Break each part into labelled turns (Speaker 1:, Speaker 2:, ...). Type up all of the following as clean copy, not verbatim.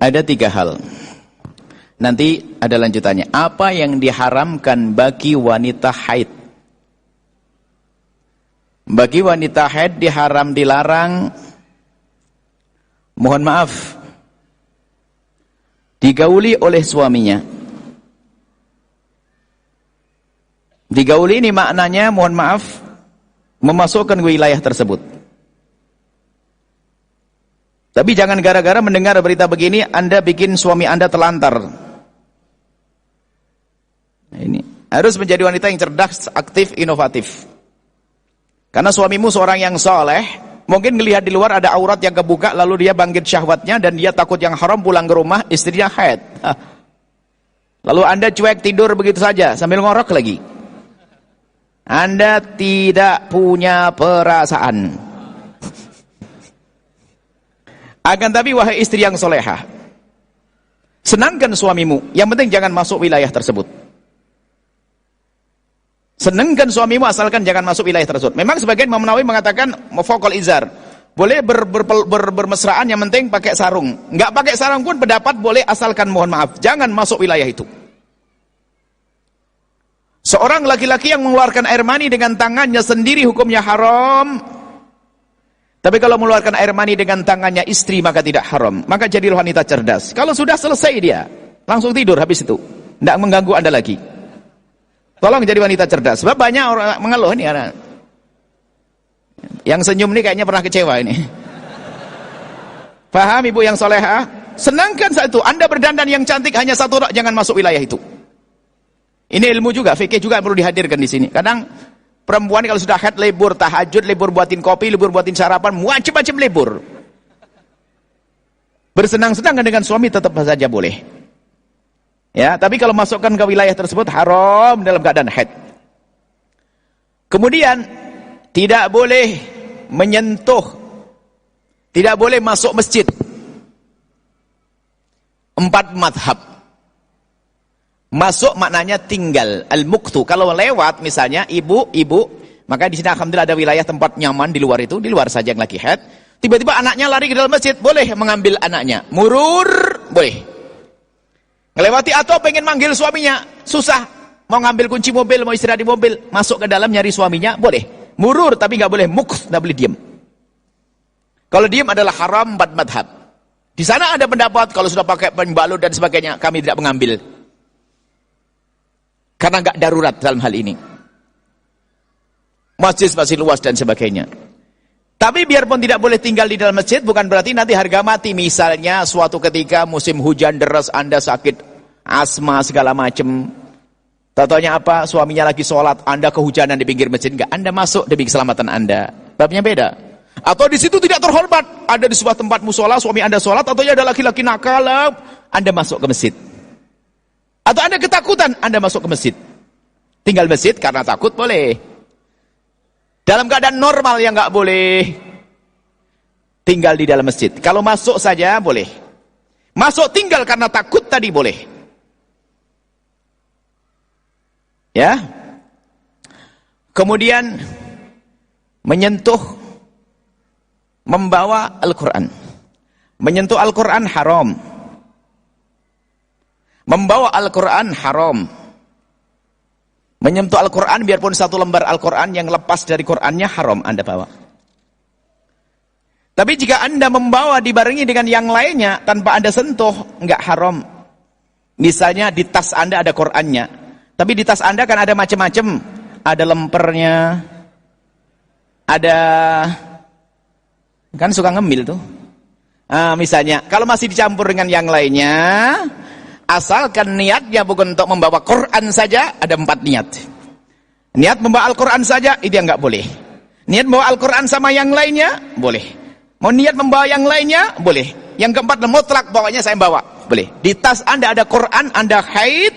Speaker 1: Ada 3 hal. Nanti ada lanjutannya. Apa yang diharamkan bagi wanita haid? Bagi wanita haid diharam dilarang, mohon maaf, digauli oleh suaminya. Digauli ini maknanya, mohon maaf, memasukkan wilayah tersebut. Tapi jangan gara-gara mendengar berita begini Anda bikin suami Anda terlantar. Ini harus menjadi wanita yang cerdas, aktif, inovatif. Karena suamimu seorang yang soleh, mungkin melihat di luar ada aurat yang kebuka, lalu dia bangkit syahwatnya dan dia takut yang haram, pulang ke rumah istrinya haid. Lalu Anda cuek tidur begitu saja sambil ngorok lagi. Anda tidak punya perasaan. Akan tapi wahai istri yang solehah, senangkan suamimu, yang penting jangan masuk wilayah tersebut. Senangkan suamimu asalkan jangan masuk wilayah tersebut. Memang sebagian Imam Nawawi mengatakan faqal izar, boleh bermesraan, yang penting pakai sarung. Enggak pakai sarung pun pendapat boleh, asalkan mohon maaf jangan masuk wilayah itu. Seorang laki-laki yang mengeluarkan air mani dengan tangannya sendiri hukumnya haram. Tapi kalau mengeluarkan air mani dengan tangannya istri maka tidak haram. Maka jadilah wanita cerdas. Kalau sudah selesai dia langsung tidur habis itu, tidak mengganggu Anda lagi. Tolong jadi wanita cerdas. Sebab banyak orang mengeluh ini, yang senyum ini kayaknya pernah kecewa ini. Paham ibu yang soleha? Senangkan saat itu Anda berdandan yang cantik hanya satu rok, jangan masuk wilayah itu. Ini ilmu juga, fikih juga perlu dihadirkan di sini. Kadang perempuan kalau sudah haid libur tahajud, libur buatin kopi, libur buatin sarapan, macam-macam libur. Bersenang-senang dengan suami tetap saja boleh. Ya, tapi kalau masukkan ke wilayah tersebut haram dalam keadaan haid. Kemudian tidak boleh menyentuh, tidak boleh masuk masjid. 4 madhab. Masuk maknanya tinggal, al-muqtu. Kalau lewat misalnya ibu, maka di sini alhamdulillah ada wilayah tempat nyaman di luar itu, di luar saja yang lagi haid. Tiba-tiba anaknya lari ke dalam masjid, boleh mengambil anaknya. Murur, boleh. Ngelewati atau pengen manggil suaminya, susah. Mau ngambil kunci mobil, mau istirahat di mobil, masuk ke dalam nyari suaminya, boleh. Murur, tapi nggak boleh muqt, nggak boleh diam. Kalau diam adalah haram 4 madhab. Di sana ada pendapat kalau sudah pakai pembalut dan sebagainya, kami tidak mengambil. Karena nggak darurat dalam hal ini. Masjid masih luas dan sebagainya. Tapi biarpun tidak boleh tinggal di dalam masjid, bukan berarti nanti harga mati. Misalnya suatu ketika musim hujan deras, Anda sakit asma segala macam. Tatonya apa? Suaminya lagi sholat, Anda kehujanan di pinggir masjid, enggak. Anda masuk demi keselamatan Anda. Babnya beda. Atau di situ tidak terhormat, ada di sebuah tempat musola, suami Anda sholat, atau ada laki-laki nakal, Anda masuk ke masjid. Atau Anda ketakutan, Anda masuk ke masjid. Tinggal masjid karena takut boleh. Dalam keadaan normal yang nggak boleh tinggal di dalam masjid. Kalau masuk saja boleh. Masuk tinggal karena takut tadi boleh. Ya. Kemudian menyentuh, membawa Al-Quran. Menyentuh Al-Quran haram. Membawa Al-Quran haram. Menyentuh Al-Quran biarpun 1 lembar Al-Quran yang lepas dari Qurannya haram Anda bawa. Tapi jika Anda membawa dibarengi dengan yang lainnya tanpa Anda sentuh, enggak haram. Misalnya di tas Anda ada Qurannya, tapi di tas Anda kan ada macam-macam. Ada lempernya, ada, kan suka ngemil tuh. Misalnya kalau masih dicampur dengan yang lainnya, asalkan niatnya bukan untuk membawa Quran saja, ada 4 niat. Niat membawa Al-Quran saja, itu yang nggak boleh. Niat membawa Al-Quran sama yang lainnya, boleh. Mau niat membawa yang lainnya, boleh. Yang keempat, mutlak, pokoknya saya bawa, boleh. Di tas Anda ada Quran, Anda haid,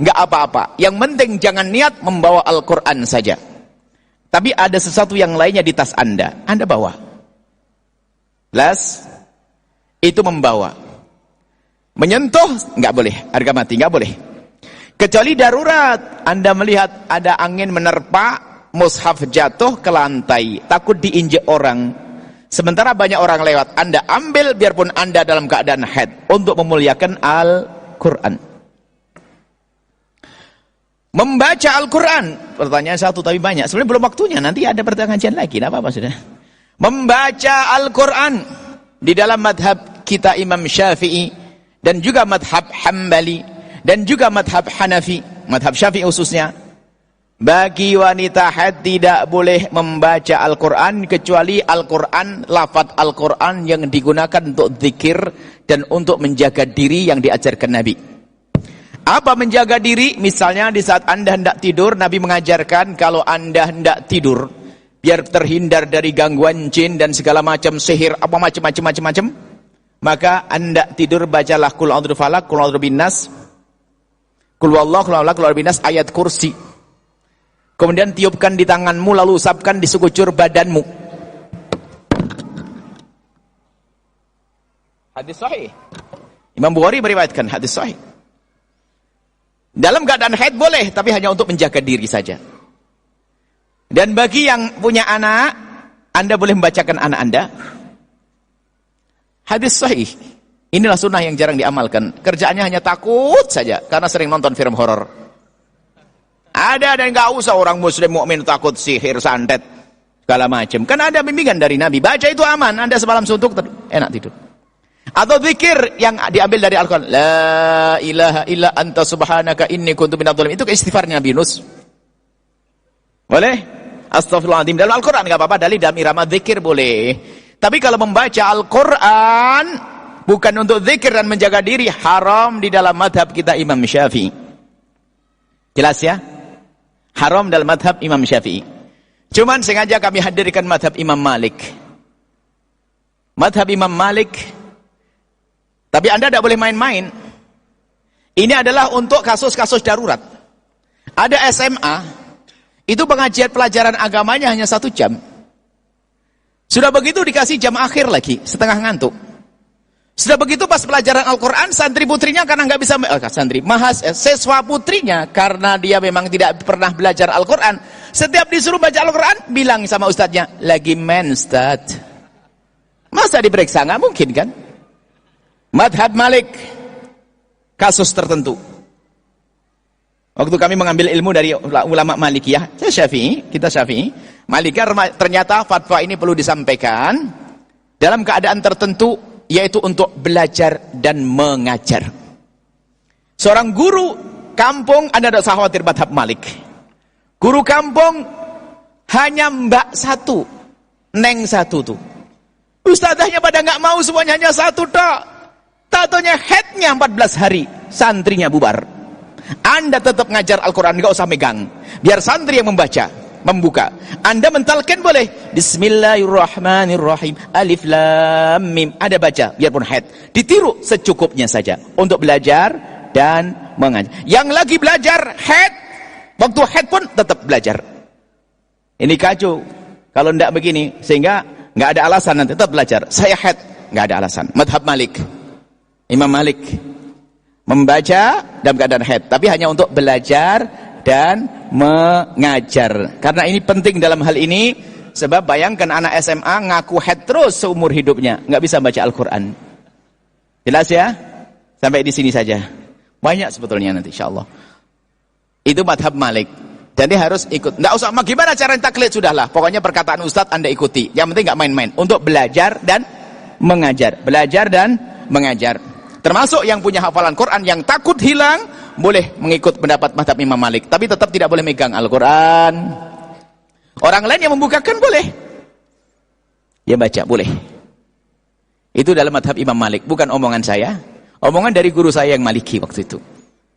Speaker 1: nggak apa-apa. Yang penting jangan niat membawa Al-Quran saja. Tapi ada sesuatu yang lainnya di tas Anda bawa. Plus, itu membawa. Menyentuh nggak boleh, harga mati nggak boleh. Kecuali darurat, Anda melihat ada angin menerpa, mushaf jatuh ke lantai, takut diinjek orang. Sementara banyak orang lewat, Anda ambil biarpun Anda dalam keadaan haid untuk memuliakan Al-Quran. Membaca Al-Quran, pertanyaan satu tapi banyak, sebenarnya belum waktunya, nanti ada pertanyaan lagi, tidak apa-apa sudah. Membaca Al-Quran di dalam madhab kita Imam Syafi'i dan juga madhab Hambali dan juga madhab Hanafi, madhab Syafi'i khususnya, bagi wanita haid tidak boleh membaca Al-Quran kecuali Al-Quran, lafaz Al-Quran yang digunakan untuk zikir dan untuk menjaga diri yang diajarkan Nabi. Apa menjaga diri? Misalnya di saat Anda hendak tidur, Nabi mengajarkan kalau Anda hendak tidur, biar terhindar dari gangguan jin dan segala macam sihir, apa macam-macam, maka Anda tidur bacalah Qul a'udzu falaq, Qul a'udzu binnas, Qul huwallahu, Qul a'udzu binnas, ayat kursi. Kemudian tiupkan di tanganmu, lalu usapkan di sekujur badanmu. Hadis sahih. Imam Bukhari meriwayatkan hadis sahih. Dalam keadaan haid boleh, tapi hanya untuk menjaga diri saja. Dan bagi yang punya anak, Anda boleh membacakan anak Anda. Hadis sahih. Inilah sunnah yang jarang diamalkan. Kerjaannya hanya takut saja, karena sering nonton film horor. Ada dan nggak usah orang muslim mukmin takut sihir, santet, segala macam. Kan ada bimbingan dari Nabi. Baca itu aman. Anda semalam suntuk enak tidur. Atau zikir yang diambil dari Al-Quran. La ilaha illa anta subhanaka inni kuntu minadh dhalimin. Itu istighfarnya Nabi Yunus. Boleh? Astaghfirullahaladzim. Dalam Al-Quran nggak apa-apa. Dalil dalam irama zikir boleh. Tapi kalau membaca Al-Quran bukan untuk zikir dan menjaga diri, haram di dalam madhab kita Imam Syafi'i. Jelas ya? Haram dalam madhab Imam Syafi'i. Cuman sengaja kami hadirkan madhab Imam Malik. Madhab Imam Malik. Tapi Anda tidak boleh main-main. Ini adalah untuk kasus-kasus darurat. Ada SMA, itu pengajian pelajaran agamanya hanya 1 jam. Sudah begitu dikasih jam akhir lagi, setengah ngantuk. Sudah begitu pas pelajaran Al-Quran, santri putrinya karena nggak bisa, siswa putrinya karena dia memang tidak pernah belajar Al-Quran, setiap disuruh baca Al-Quran, bilang sama ustadznya, lagi men ustadz. Masa diperiksa? Nggak mungkin kan? Madhab Malik, kasus tertentu. Waktu kami mengambil ilmu dari ulama Malikiyah, saya Syafi'i, kita Syafi'i, Malikiyah ternyata fatwa ini perlu disampaikan dalam keadaan tertentu, yaitu untuk belajar dan mengajar. Seorang guru kampung, Anda tidak usah khawatir madhab Malik. Guru kampung hanya mbak 1, neng 1 tuh. Ustadzahnya pada nggak mau, semuanya hanya 1 tak. Tatonya headnya 14 hari, santrinya bubar. Anda tetap ngajar Al-Quran, nggak usah megang. Biar santri yang membaca, membuka. Anda mentalkan boleh. Bismillahirrahmanirrahim. Alif lam mim. Ada baca, biarpun haid. Ditiru secukupnya saja untuk belajar dan mengajar. Yang lagi belajar haid, waktu haid pun tetap belajar. Ini kacau kalau tidak begini, sehingga nggak ada alasan nanti tetap belajar. Saya haid, nggak ada alasan. Madhab Malik, Imam Malik membaca dalam keadaan haid, tapi hanya untuk belajar dan mengajar. Karena ini penting dalam hal ini, sebab bayangkan anak SMA ngaku haid terus seumur hidupnya, nggak bisa baca Al-Quran. Jelas ya? Sampai di sini saja. Banyak sebetulnya nanti insyaallah. Itu madhab Malik. Jadi harus ikut. Nggak usah, gimana cara taklid, sudahlah. Pokoknya perkataan Ustadz Anda ikuti. Yang penting nggak main-main. Untuk belajar dan mengajar. Belajar dan mengajar. Termasuk yang punya hafalan Quran, yang takut hilang, boleh mengikut pendapat madhab Imam Malik. Tapi tetap tidak boleh megang Al-Quran. Orang lain yang membukakan boleh. Ya baca, boleh. Itu dalam madhab Imam Malik. Bukan omongan saya. Omongan dari guru saya yang Maliki waktu itu.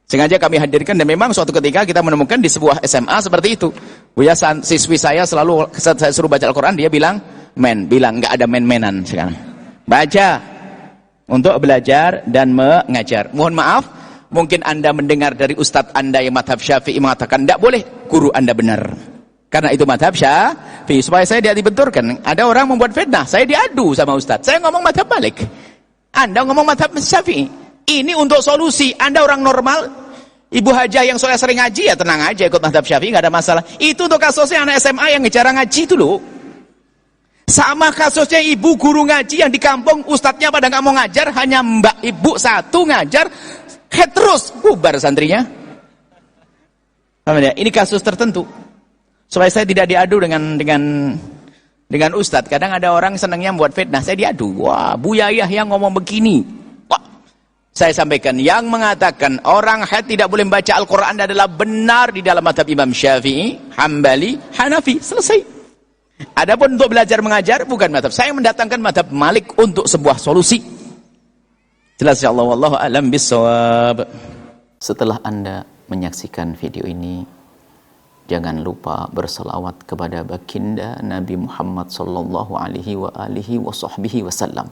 Speaker 1: Sengaja kami hadirkan, dan memang suatu ketika kita menemukan di sebuah SMA seperti itu. Buya siswi saya selalu, saya suruh baca Al-Quran, dia bilang, bilang nggak ada main-mainan sekarang. Baca. Untuk belajar dan mengajar. Mohon maaf, mungkin Anda mendengar dari Ustadz Anda yang madhab Syafi'i mengatakan tidak boleh, guru Anda benar. Karena itu madhab Syafi'i. Supaya saya dibenturkan. Ada orang membuat fitnah, saya diadu sama Ustadz. Saya ngomong madhab Malik, Anda ngomong madhab Syafi'i. Ini untuk solusi. Anda orang normal, Ibu Hajah yang soalnya sering ngaji, ya tenang aja ikut madhab Syafi'i, nggak ada masalah. Itu untuk kasusnya anak SMA yang ngejarang ngaji itu loh. Sama kasusnya ibu guru ngaji yang di kampung, ustadznya pada nggak mau ngajar, hanya mbak ibu satu ngajar, terus bubar santrinya. Ini kasus tertentu. Supaya saya tidak diadu dengan ustadz. Kadang ada orang senangnya buat fitnah, saya diadu. Wah, Bu Yayah yang ngomong begini. Wah, saya sampaikan, yang mengatakan orang haid tidak boleh membaca Al-Quran adalah benar di dalam mazhab Imam Syafi'i, Hambali, Hanafi. Selesai. Adapun untuk belajar mengajar bukan mazhab. Saya mendatangkan mazhab Malik untuk sebuah solusi. Jelas ya Allah, wallahu a'lam bissawab.
Speaker 2: Setelah Anda menyaksikan video ini, jangan lupa berselawat kepada baginda Nabi Muhammad sallallahu alaihi wa alihi wa sahbihi wasallam.